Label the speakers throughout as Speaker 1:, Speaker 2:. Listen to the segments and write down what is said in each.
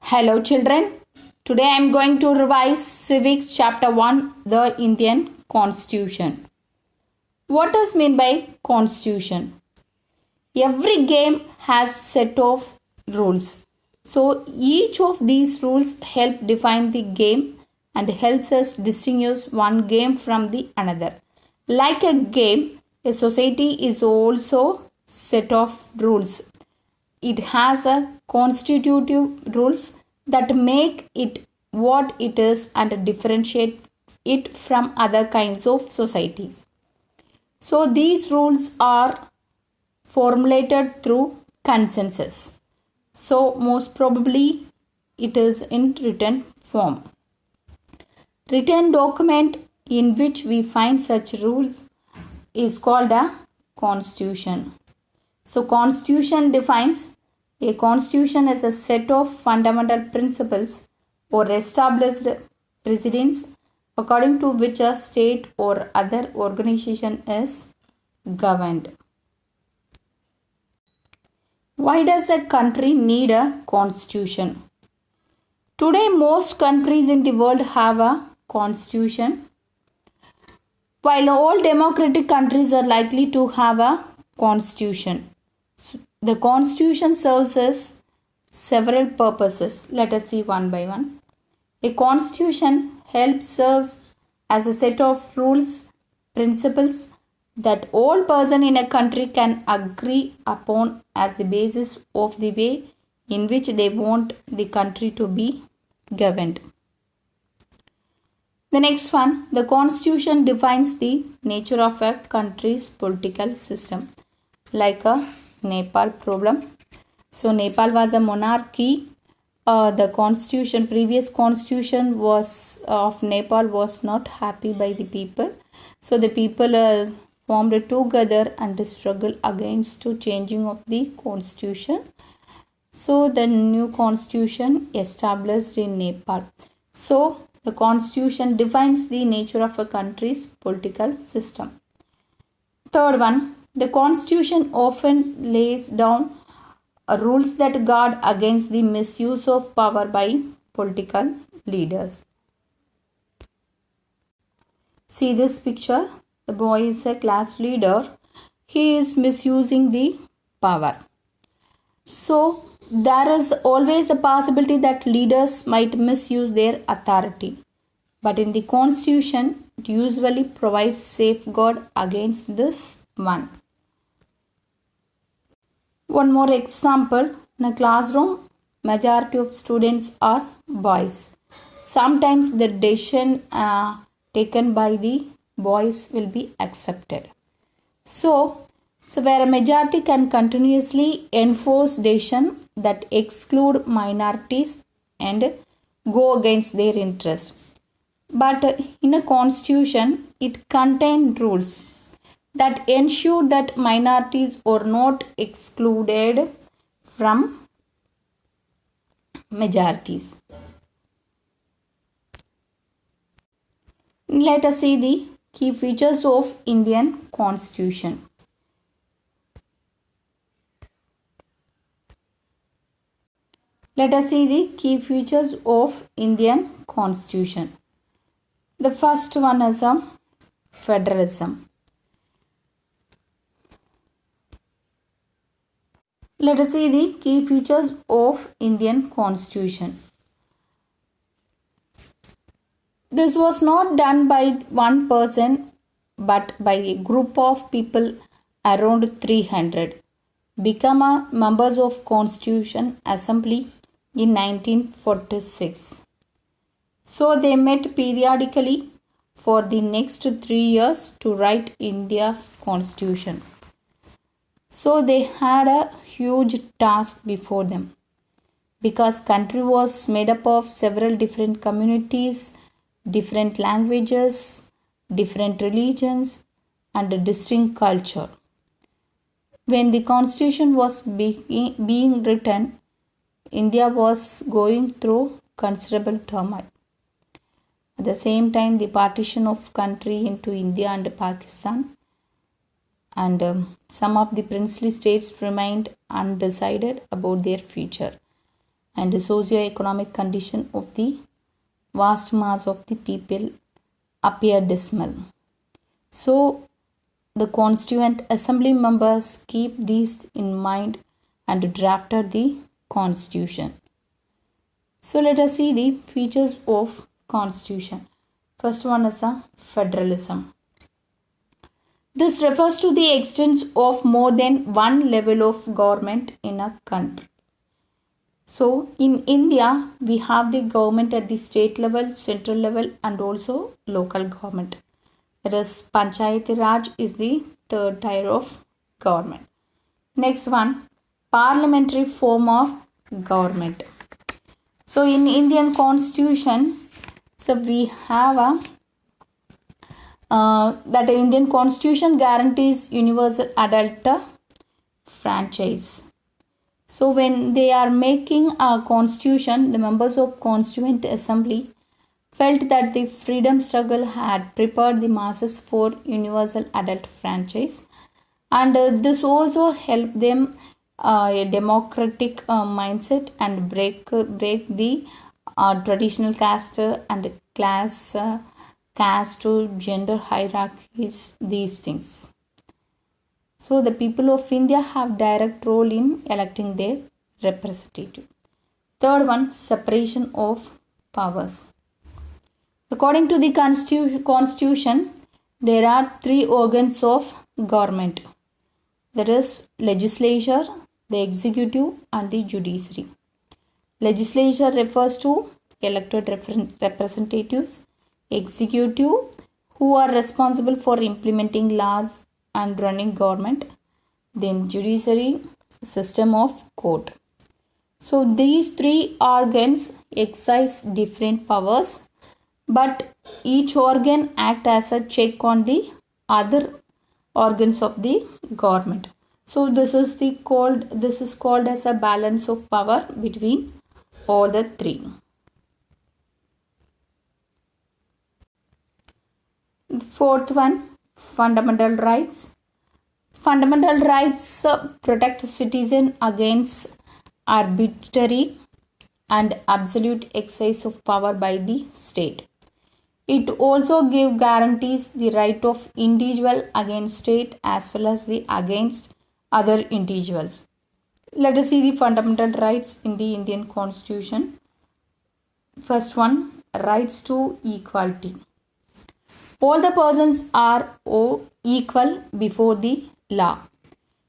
Speaker 1: Hello children. Today I am going to revise Civics Chapter 1, the Indian Constitution. What does mean by Constitution? Every game has set of rules. So each of these rules help define the game and helps us distinguish one game from the another. Like a game, a society is also set of rules. It has a constitutive rules that make it what it is and differentiate it from other kinds of societies. So these rules are formulated through consensus. So most probably it is in written form. Written document in which we find such rules is called a constitution. So constitution defines a constitution as a set of fundamental principles or established precedents according to which a state or other organization is governed. Why does a country need a constitution? Today most countries in the world have a constitution. While all democratic countries are likely to have a constitution. The constitution serves as several purposes. Let us see one by one. A constitution helps serves as a set of rules, principles that all person in a country can agree upon as the basis of the way in which they want the country to be governed. The next one, the constitution defines the nature of a country's political system, like a Nepal problem. So Nepal was a monarchy. The constitution, previous constitution was of Nepal was not happy by the people. So the people formed together and struggled against to changing of the constitution. So the new constitution established in Nepal. So the constitution defines the nature of a country's political system. Third one, the constitution often lays down rules that guard against the misuse of power by political leaders. See this picture. The boy is a class leader. He is misusing the power. So there is always the possibility that leaders might misuse their authority. But in the constitution, it usually provides safeguard against this one. One more example, in a classroom, majority of students are boys. Sometimes the decision taken by the boys will be accepted. So where a majority can continuously enforce decision that exclude minorities and go against their interest. But in a constitution, it contains rules that ensure that minorities are not excluded from majorities. Let us see the key features of Indian Constitution. Let us see the key features of Indian Constitution. The first one is a federalism. Let us see the key features of Indian Constitution. This was not done by one person but by a group of people around 300 become members of Constitution Assembly in 1946. So they met periodically for the next 3 years to write India's constitution. So they had a huge task before them because country was made up of several different communities, different languages, different religions and distinct culture. When the constitution was being written, India was going through considerable turmoil. At the same time, the partition of country into India and Pakistan and some of the princely states remained undecided about their future. and the socio-economic condition of the vast mass of the people appear dismal. So, the Constituent Assembly members keep these in mind and drafted the Constitution. So, let us see the features of Constitution. First one is a federalism. This refers to the existence of more than one level of government in a country. So, in India, we have the government at the state level, central level, and also local government. That is, Panchayati Raj is the third tier of government. Next one, parliamentary form of government. So, in Indian Constitution, so we have that Indian Constitution guarantees universal adult franchise. So when they are making a constitution, the members of Constituent Assembly felt that the freedom struggle had prepared the masses for universal adult franchise, and this also helped them a democratic mindset and break the traditional caste and class caste to gender hierarchies, these things. So the people of India have direct role in electing their representative. Third one, separation of powers. According to the Constitution, there are three organs of government. That is legislature, the executive, and the judiciary. Legislature refers to elected representatives. Executive, who are responsible for implementing laws and running government. Then judiciary, system of court. So these three organs exercise different powers, but each organ act as a check on the other organs of the government. So this is called as a balance of power between all the three. Fourth one, fundamental rights. Fundamental rights protect citizens against arbitrary and absolute exercise of power by the state. It also guarantees the right of individual against state as well as the against other individuals. Let us see the fundamental rights in the Indian Constitution. First one, rights to equality. All the persons are equal before the law.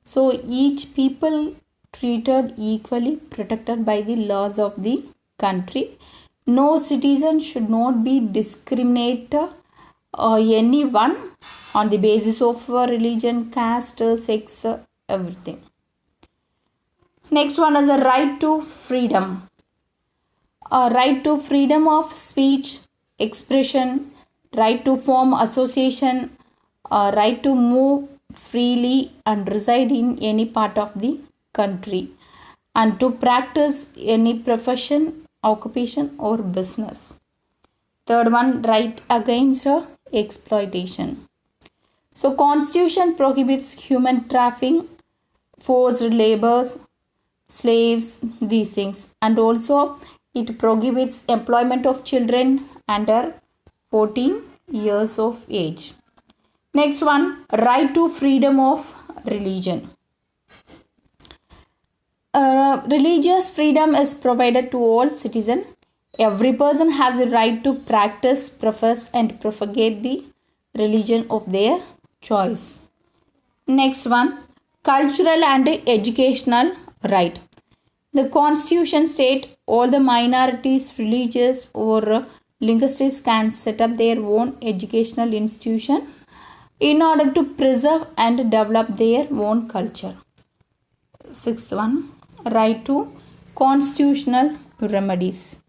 Speaker 1: So each people treated equally, protected by the laws of the country. No citizen should not be discriminated anyone on the basis of religion, caste, sex, everything. Next one is a right to freedom. A right to freedom of speech, expression, right to form association, right to move freely and reside in any part of the country, and to practice any profession, occupation or business. Third one, right against exploitation. So Constitution prohibits human trafficking, forced labors, slaves, these things, and also it prohibits employment of children under 14 years of age. Next one, right to freedom of religion. Religious freedom is provided to all citizens. Every person has the right to practice, profess, and propagate the religion of their choice. Next one, cultural and educational right. The Constitution states all the minorities, religious or linguistics can set up their own educational institution in order to preserve and develop their own culture. Sixth one, right to constitutional remedies.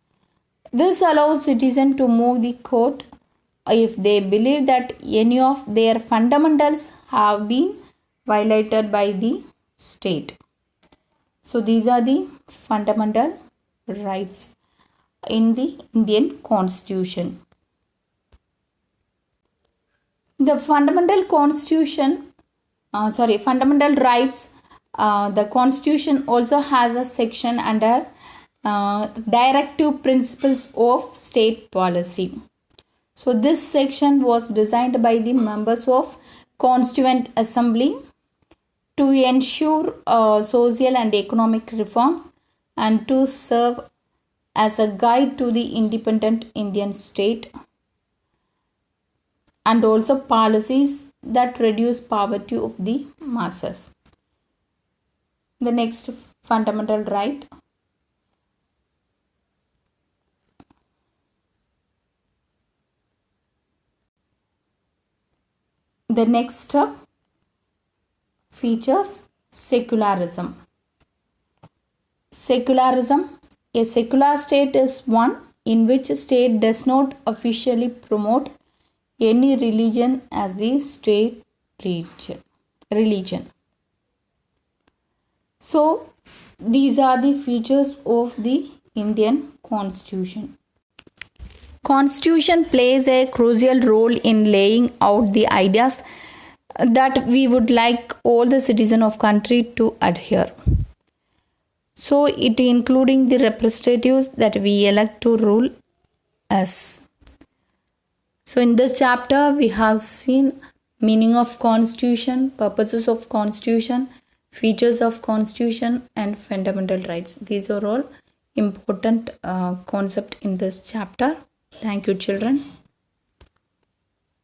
Speaker 1: This allows citizens to move the court if they believe that any of their fundamentals have been violated by the state. So these are the fundamental rights in the Indian Constitution. The fundamental rights, the Constitution also has a section under directive principles of state policy. So this section was designed by the members of Constituent Assembly to ensure social and economic reforms and to serve as a guide to the independent Indian state, and also policies that reduce poverty of the masses. The next fundamental right. The next features secularism. Secularism. A secular state is one in which state does not officially promote any religion as the state religion. So these are the features of the Indian Constitution. Constitution plays a crucial role in laying out the ideas that we would like all the citizens of country to adhere. So it including the representatives that we elect to rule us. So in this chapter we have seen meaning of constitution, purposes of constitution, features of constitution and fundamental rights. These are all important concepts in this chapter. Thank you, children.